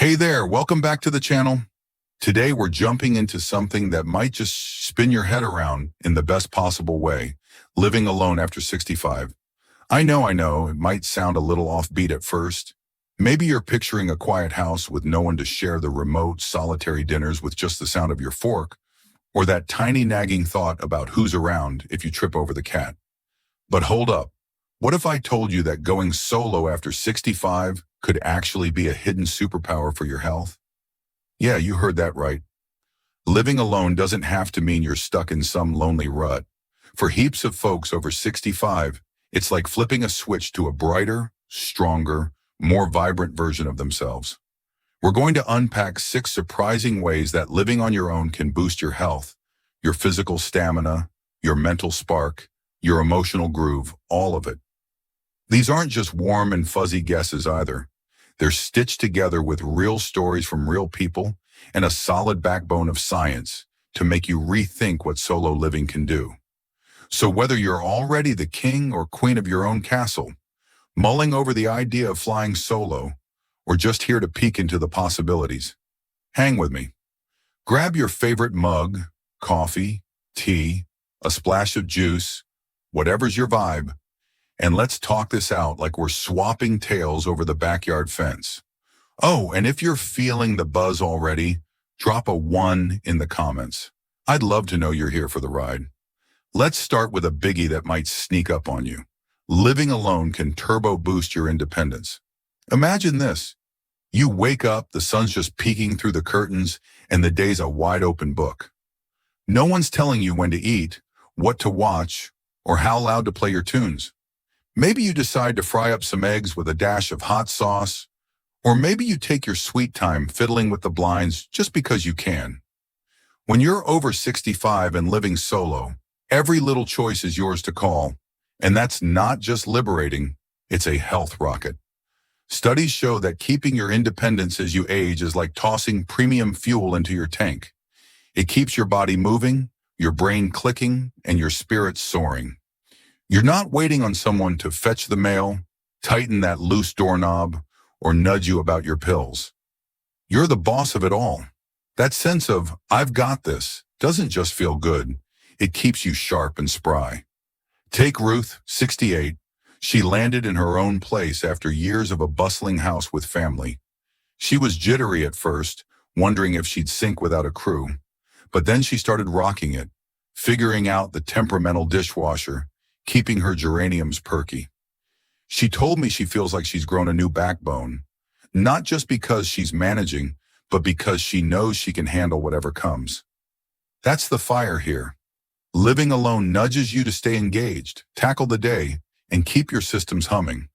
Hey there, welcome back to the channel. Today we're jumping into something that might just spin your head around in the best possible way, living alone after 65. I know, it might sound a little offbeat at first. Maybe you're picturing a quiet house with no one to share the remote, solitary dinners with just the sound of your fork, or that tiny nagging thought about who's around if you trip over the cat. But hold up. What if I told you that going solo after 65 could actually be a hidden superpower for your health? Yeah, you heard that right. Living alone doesn't have to mean you're stuck in some lonely rut. For heaps of folks over 65, it's like flipping a switch to a brighter, stronger, more vibrant version of themselves. We're going to unpack 6 surprising ways that living on your own can boost your health, your physical stamina, your mental spark, your emotional groove, all of it. These aren't just warm and fuzzy guesses either. They're stitched together with real stories from real people and a solid backbone of science to make you rethink what solo living can do. So whether you're already the king or queen of your own castle, mulling over the idea of flying solo, or just here to peek into the possibilities, hang with me. Grab your favorite mug, coffee, tea, a splash of juice, whatever's your vibe, and let's talk this out like we're swapping tails over the backyard fence. Oh, and if you're feeling the buzz already, drop a 1 in the comments. I'd love to know you're here for the ride. Let's start with a biggie that might sneak up on you. Living alone can turbo boost your independence. Imagine this. You wake up, the sun's just peeking through the curtains, and the day's a wide open book. No one's telling you when to eat, what to watch, or how loud to play your tunes. Maybe you decide to fry up some eggs with a dash of hot sauce, or maybe you take your sweet time fiddling with the blinds just because you can. When you're over 65 and living solo, every little choice is yours to call, and that's not just liberating, it's a health rocket. Studies show that keeping your independence as you age is like tossing premium fuel into your tank. It keeps your body moving, your brain clicking, and your spirits soaring. You're not waiting on someone to fetch the mail, tighten that loose doorknob, or nudge you about your pills. You're the boss of it all. That sense of, I've got this, doesn't just feel good. It keeps you sharp and spry. Take Ruth, 68. She landed in her own place after years of a bustling house with family. She was jittery at first, wondering if she'd sink without a crew. But then she started rocking it, figuring out the temperamental dishwasher, keeping her geraniums perky. She told me she feels like she's grown a new backbone, not just because she's managing, but because she knows she can handle whatever comes. That's the fire here. Living alone nudges you to stay engaged, tackle the day, and keep your systems humming.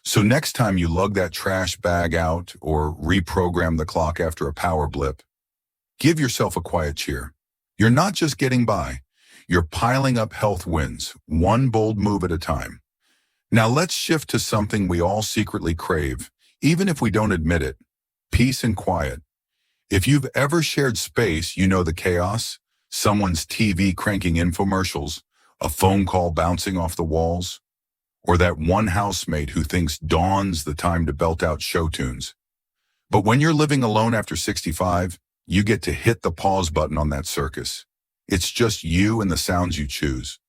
So next time you lug that trash bag out or reprogram the clock after a power blip, give yourself a quiet cheer. You're not just getting by. You're piling up health wins, one bold move at a time. Now let's shift to something we all secretly crave, even if we don't admit it: peace and quiet. If you've ever shared space, you know the chaos: someone's TV cranking infomercials, a phone call bouncing off the walls, or that one housemate who thinks dawn's the time to belt out show tunes. But when you're living alone after 65, you get to hit the pause button on that circus. It's just you and the sounds you choose.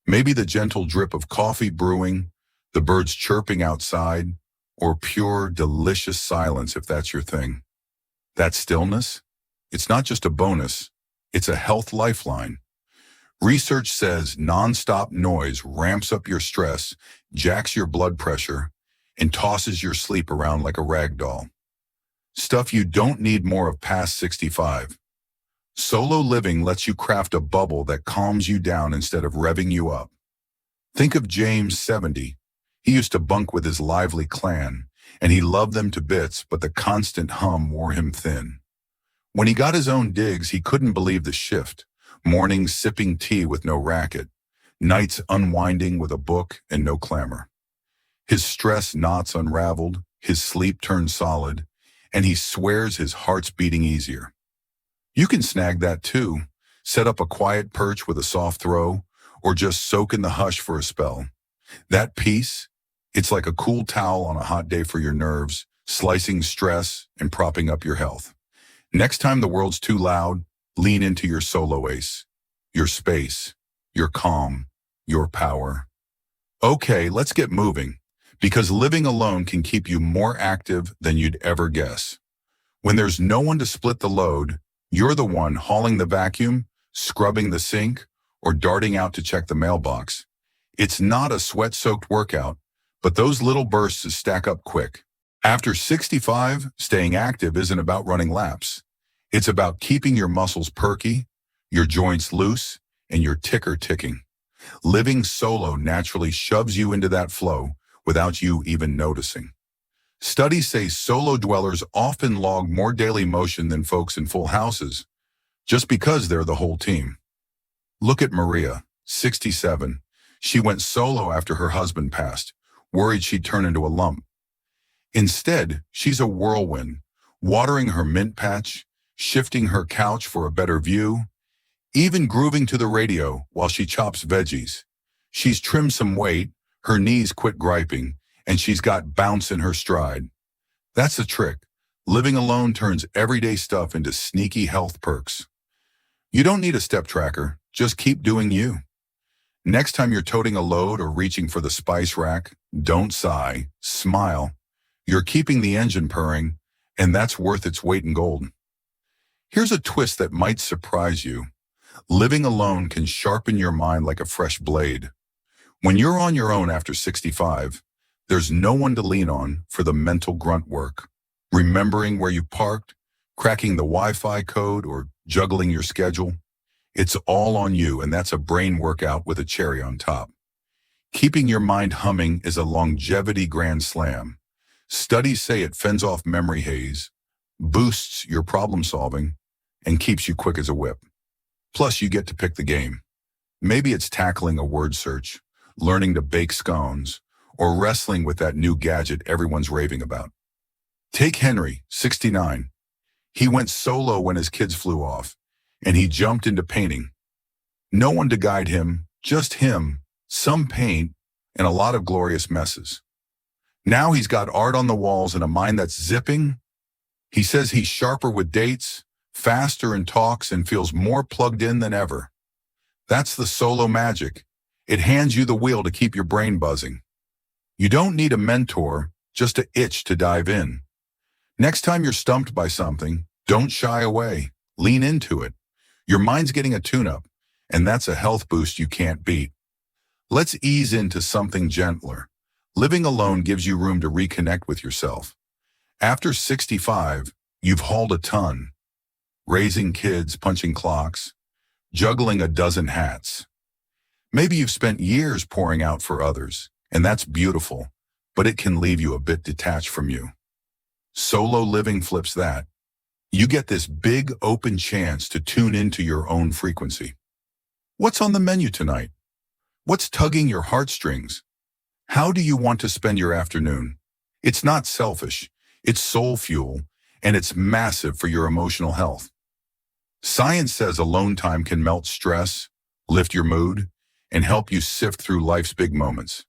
Maybe the gentle drip of coffee brewing, the birds chirping outside, or pure, delicious silence if that's your thing. That stillness? It's not just a bonus, it's a health lifeline. Research says nonstop noise ramps up your stress, jacks your blood pressure, and tosses your sleep around like a rag doll. Stuff you don't need more of past 65. Solo living lets you craft a bubble that calms you down instead of revving you up. Think of James, 70. He used to bunk with his lively clan, and he loved them to bits, but the constant hum wore him thin. When he got his own digs, he couldn't believe the shift. Mornings sipping tea with no racket, nights unwinding with a book and no clamor. His stress knots unraveled, his sleep turned solid, and he swears his heart's beating easier. You can snag that too. Set up a quiet perch with a soft throw, or just soak in the hush for a spell. That peace, it's like a cool towel on a hot day for your nerves, slicing stress and propping up your health. Next time the world's too loud, lean into your solo ace, your space, your calm, your power. Okay, let's get moving, because living alone can keep you more active than you'd ever guess. When there's no one to split the load, you're the one hauling the vacuum, scrubbing the sink, or darting out to check the mailbox. It's not a sweat-soaked workout, but those little bursts stack up quick. After 65, staying active isn't about running laps. It's about keeping your muscles perky, your joints loose, and your ticker ticking. Living solo naturally shoves you into that flow without you even noticing. Studies say solo dwellers often log more daily motion than folks in full houses, just because they're the whole team. Look at Maria, 67. She went solo after her husband passed, worried she'd turn into a lump. Instead, she's a whirlwind, watering her mint patch, shifting her couch for a better view, even grooving to the radio while she chops veggies. She's trimmed some weight, her knees quit griping, and she's got bounce in her stride. That's the trick. Living alone turns everyday stuff into sneaky health perks. You don't need a step tracker, just keep doing you. Next time you're toting a load or reaching for the spice rack, don't sigh, smile. You're keeping the engine purring, and that's worth its weight in gold. Here's a twist that might surprise you. Living alone can sharpen your mind like a fresh blade. When you're on your own after 65, there's no one to lean on for the mental grunt work. Remembering where you parked, cracking the Wi-Fi code, or juggling your schedule. It's all on you, and that's a brain workout with a cherry on top. Keeping your mind humming is a longevity grand slam. Studies say it fends off memory haze, boosts your problem solving, and keeps you quick as a whip. Plus, you get to pick the game. Maybe it's tackling a word search, learning to bake scones, or wrestling with that new gadget everyone's raving about. Take Henry, 69. He went solo when his kids flew off, and he jumped into painting. No one to guide him, just him, some paint, and a lot of glorious messes. Now he's got art on the walls and a mind that's zipping. He says he's sharper with dates, faster in talks, and feels more plugged in than ever. That's the solo magic. It hands you the wheel to keep your brain buzzing. You don't need a mentor, just an itch to dive in. Next time you're stumped by something, don't shy away. Lean into it. Your mind's getting a tune-up, and that's a health boost you can't beat. Let's ease into something gentler. Living alone gives you room to reconnect with yourself. After 65, you've hauled a ton. Raising kids, punching clocks, juggling a dozen hats. Maybe you've spent years pouring out for others, and that's beautiful, but it can leave you a bit detached from you. Solo living flips that. You get this big open chance to tune into your own frequency. What's on the menu tonight? What's tugging your heartstrings? How do you want to spend your afternoon? It's not selfish, it's soul fuel, and it's massive for your emotional health. Science says alone time can melt stress, lift your mood, and help you sift through life's big moments.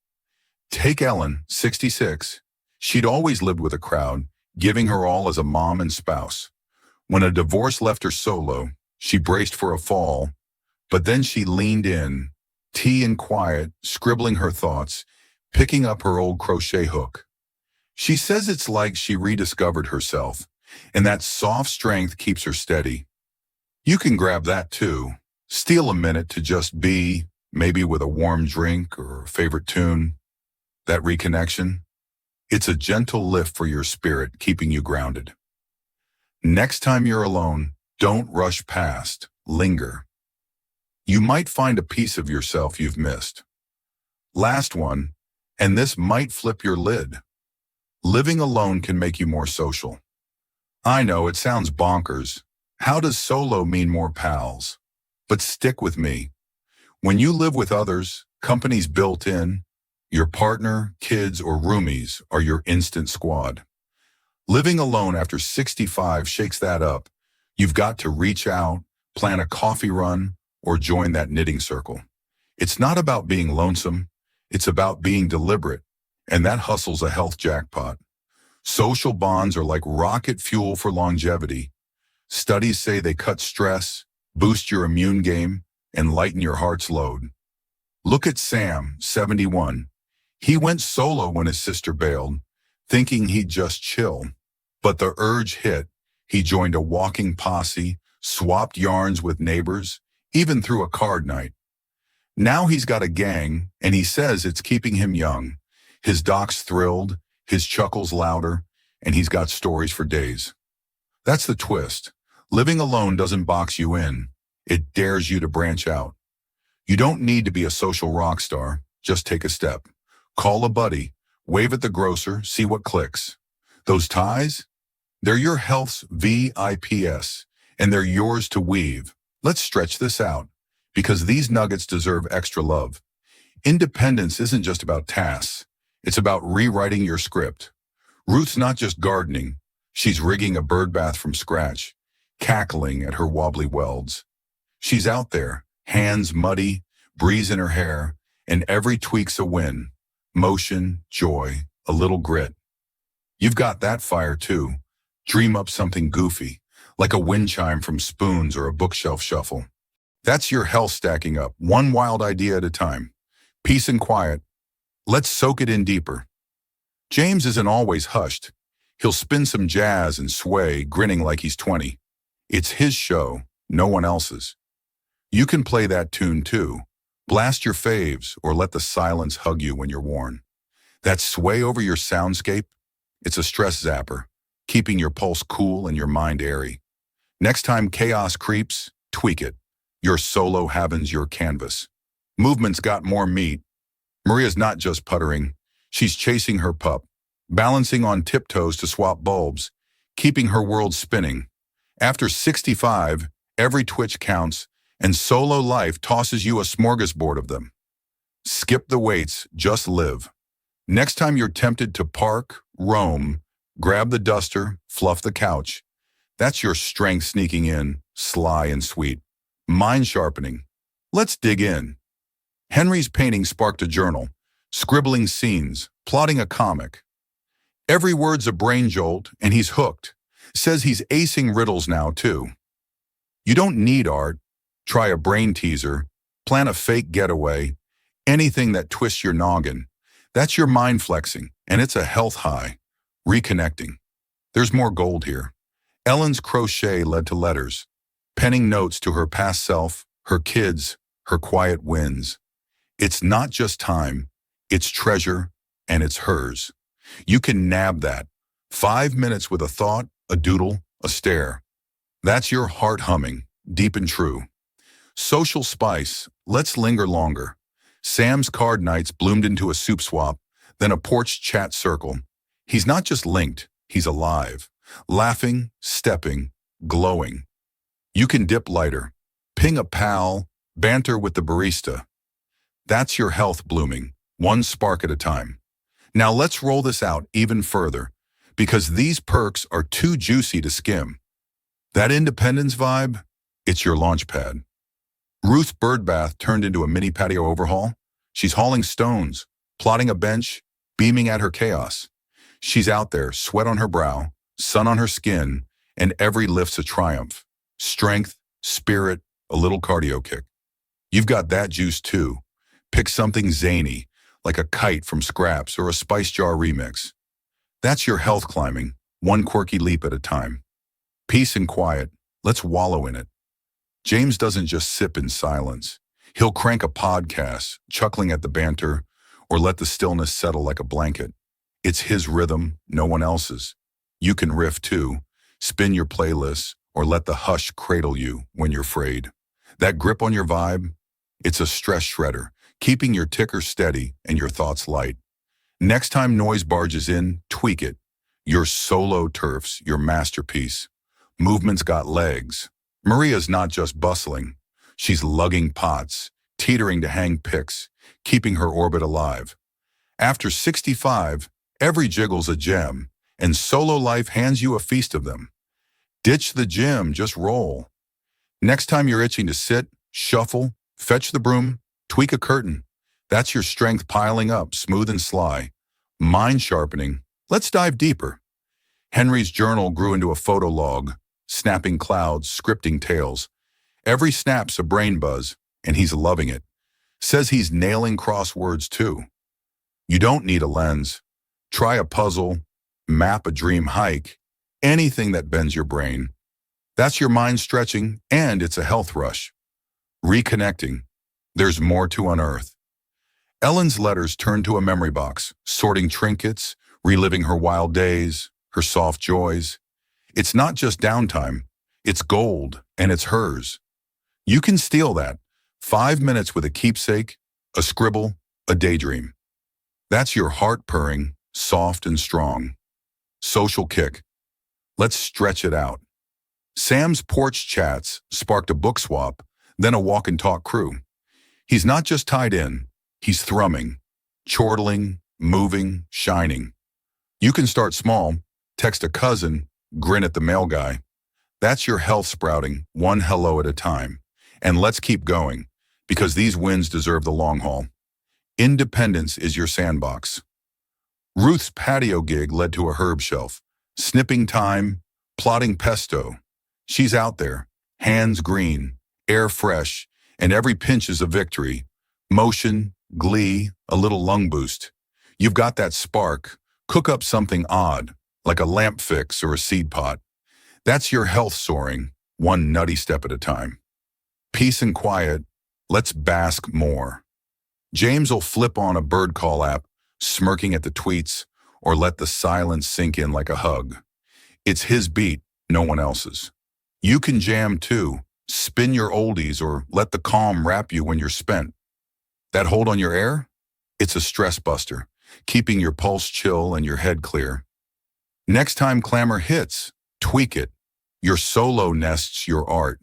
Take Ellen, 66. She'd always lived with a crowd, giving her all as a mom and spouse. When a divorce left her solo, she braced for a fall, but then she leaned in, tea and quiet, scribbling her thoughts, picking up her old crochet hook. She says it's like she rediscovered herself, and that soft strength keeps her steady. You can grab that too. Steal a minute to just be, maybe with a warm drink or a favorite tune. That reconnection, it's a gentle lift for your spirit, keeping you grounded. Next time you're alone, don't rush past, linger. You might find a piece of yourself you've missed. Last one, and this might flip your lid. Living alone can make you more social. I know it sounds bonkers. How does solo mean more pals? But stick with me. When you live with others, company's built in. Your partner, kids, or roomies are your instant squad. Living alone after 65 shakes that up. You've got to reach out, plan a coffee run, or join that knitting circle. It's not about being lonesome. It's about being deliberate, and that hustle's a health jackpot. Social bonds are like rocket fuel for longevity. Studies say they cut stress, boost your immune game, and lighten your heart's load. Look at Sam, 71. He went solo when his sister bailed, thinking he'd just chill. But the urge hit. He joined a walking posse, swapped yarns with neighbors, even threw a card night. Now he's got a gang, and he says it's keeping him young. His doc's thrilled, his chuckles louder, and he's got stories for days. That's the twist. Living alone doesn't box you in. It dares you to branch out. You don't need to be a social rock star. Just take a step. Call a buddy. Wave at the grocer. See what clicks. Those ties? They're your health's VIPs, and they're yours to weave. Let's stretch this out, because these nuggets deserve extra love. Independence isn't just about tasks. It's about rewriting your script. Ruth's not just gardening. She's rigging a birdbath from scratch, cackling at her wobbly welds. She's out there, hands muddy, breeze in her hair, and every tweak's a win. Motion, joy, a little grit. You've got that fire too. Dream up something goofy, like a wind chime from Spoons or a bookshelf shuffle. That's your health stacking up, one wild idea at a time. Peace and quiet. Let's soak it in deeper. James isn't always hushed. He'll spin some jazz and sway, grinning like he's 20. It's his show, no one else's. You can play that tune too. Blast your faves or let the silence hug you when you're worn. That sway over your soundscape, it's a stress zapper, keeping your pulse cool and your mind airy. Next time chaos creeps, tweak it. Your solo heaven's your canvas. Movement's got more meat. Maria's not just puttering. She's chasing her pup, balancing on tiptoes to swap bulbs, keeping her world spinning. After 65, every twitch counts, and solo life tosses you a smorgasbord of them. Skip the weights, just live. Next time you're tempted to park, roam, grab the duster, fluff the couch. That's your strength sneaking in, sly and sweet. Mind sharpening. Let's dig in. Henry's painting sparked a journal, scribbling scenes, plotting a comic. Every word's a brain jolt, and he's hooked. Says he's acing riddles now, too. You don't need art. Try a brain teaser, plan a fake getaway, anything that twists your noggin. That's your mind flexing, and it's a health high. Reconnecting. There's more gold here. Ellen's crochet led to letters, penning notes to her past self, her kids, her quiet wins. It's not just time, it's treasure, and it's hers. You can nab that. 5 minutes with a thought, a doodle, a stare. That's your heart humming, deep and true. Social spice, let's linger longer. Sam's card nights bloomed into a soup swap, then a porch chat circle. He's not just linked, he's alive. Laughing, stepping, glowing. You can dip lighter, ping a pal, banter with the barista. That's your health blooming, one spark at a time. Now let's roll this out even further, because these perks are too juicy to skim. That independence vibe, it's your launch pad. Ruth's birdbath turned into a mini patio overhaul. She's hauling stones, plotting a bench, beaming at her chaos. She's out there, sweat on her brow, sun on her skin, and every lift's a triumph. Strength, spirit, a little cardio kick. You've got that juice too. Pick something zany, like a kite from scraps or a spice jar remix. That's your health climbing, one quirky leap at a time. Peace and quiet, let's wallow in it. James doesn't just sip in silence. He'll crank a podcast, chuckling at the banter, or let the stillness settle like a blanket. It's his rhythm, no one else's. You can riff too, spin your playlists, or let the hush cradle you when you're frayed. That grip on your vibe, it's a stress shredder, keeping your ticker steady and your thoughts light. Next time noise barges in, tweak it. Your solo turf's your masterpiece. Movement's got legs. Maria's not just bustling. She's lugging pots, teetering to hang picks, keeping her orbit alive. After 65, every jiggle's a gem, and solo life hands you a feast of them. Ditch the gym, just roll. Next time you're itching to sit, shuffle, fetch the broom, tweak a curtain. That's your strength piling up, smooth and sly. Mind sharpening. Let's dive deeper. Henry's journal grew into a photo log, snapping clouds, scripting tales. Every snap's a brain buzz, and he's loving it. Says he's nailing crosswords too. You don't need a lens. Try a puzzle, map a dream hike, anything that bends your brain. That's your mind stretching, and it's a health rush. Reconnecting. There's more to unearth. Ellen's letters turned to a memory box, sorting trinkets, reliving her wild days, her soft joys. It's not just downtime. It's gold, and it's hers. You can steal that. 5 minutes with a keepsake, a scribble, a daydream. That's your heart purring, soft and strong. Social kick. Let's stretch it out. Sam's porch chats sparked a book swap, then a walk and talk crew. He's not just tied in, he's thrumming, chortling, moving, shining. You can start small, text a cousin, grin at the mail guy. That's your health sprouting, one hello at a time. And let's keep going, because these wins deserve the long haul. Independence is your sandbox. Ruth's patio gig led to a herb shelf. Snipping thyme, plotting pesto. She's out there, hands green, air fresh, and every pinch is a victory. Motion, glee, a little lung boost. You've got that spark. Cook up something odd, like a lamp fix or a seed pot. That's your health soaring, one nutty step at a time. Peace and quiet, let's bask more. James will flip on a bird call app, smirking at the tweets, or let the silence sink in like a hug. It's his beat, no one else's. You can jam too, spin your oldies, or let the calm wrap you when you're spent. That hold on your air? It's a stress buster, keeping your pulse chill and your head clear. Next time clamor hits, tweak it. Your solo nests your art.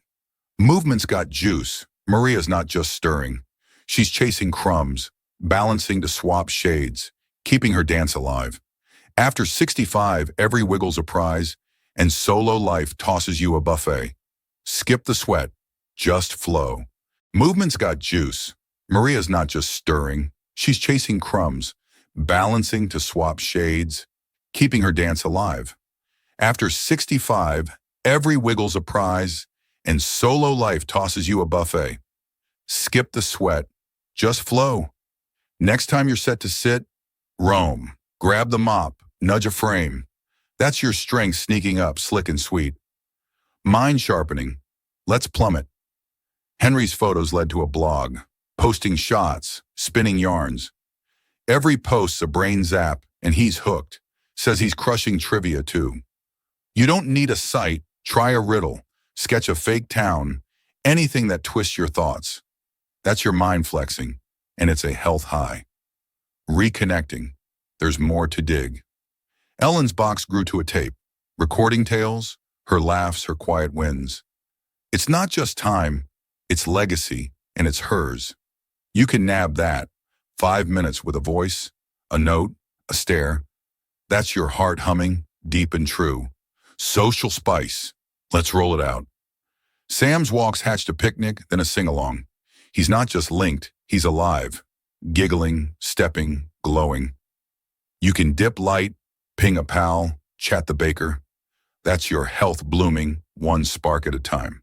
Movement's got juice. Maria's not just stirring. She's chasing crumbs, balancing to swap shades, keeping her dance alive. After 65, every wiggle's a prize, and solo life tosses you a buffet. Skip the sweat, just flow. Movement's got juice. Maria's not just stirring. She's chasing crumbs, balancing to swap shades, keeping her dance alive. After 65, every wiggle's a prize, and solo life tosses you a buffet. Skip the sweat, just flow. Next time you're set to sit, roam. Grab the mop, nudge a frame. That's your strength sneaking up, slick and sweet. Mind sharpening. Let's plummet. Henry's photos led to a blog, posting shots, spinning yarns. Every post's a brain zap, and he's hooked. Says he's crushing trivia too. You don't need a site, try a riddle, sketch a fake town, anything that twists your thoughts. That's your mind flexing, and it's a health high. Reconnecting. There's more to dig. Ellen's box grew to a tape, recording tales, her laughs, her quiet wins. It's not just time, it's legacy, and it's hers. You can nab that. 5 minutes with a voice, a note, a stare. That's your heart humming, deep and true. Social spice. Let's roll it out. Sam's walks hatched a picnic, then a sing-along. He's not just linked, he's alive. Giggling, stepping, glowing. You can dip light, ping a pal, chat the baker. That's your health blooming, one spark at a time.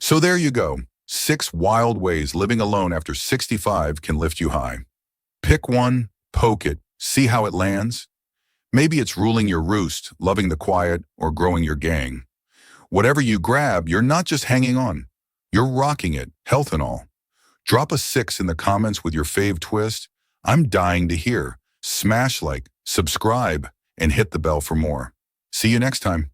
So there you go. 6 wild ways living alone after 65 can lift you high. Pick one, poke it, see how it lands. Maybe it's ruling your roost, loving the quiet, or growing your gang. Whatever you grab, you're not just hanging on. You're rocking it, health and all. Drop a 6 in the comments with your fave twist. I'm dying to hear. Smash like, subscribe, and hit the bell for more. See you next time.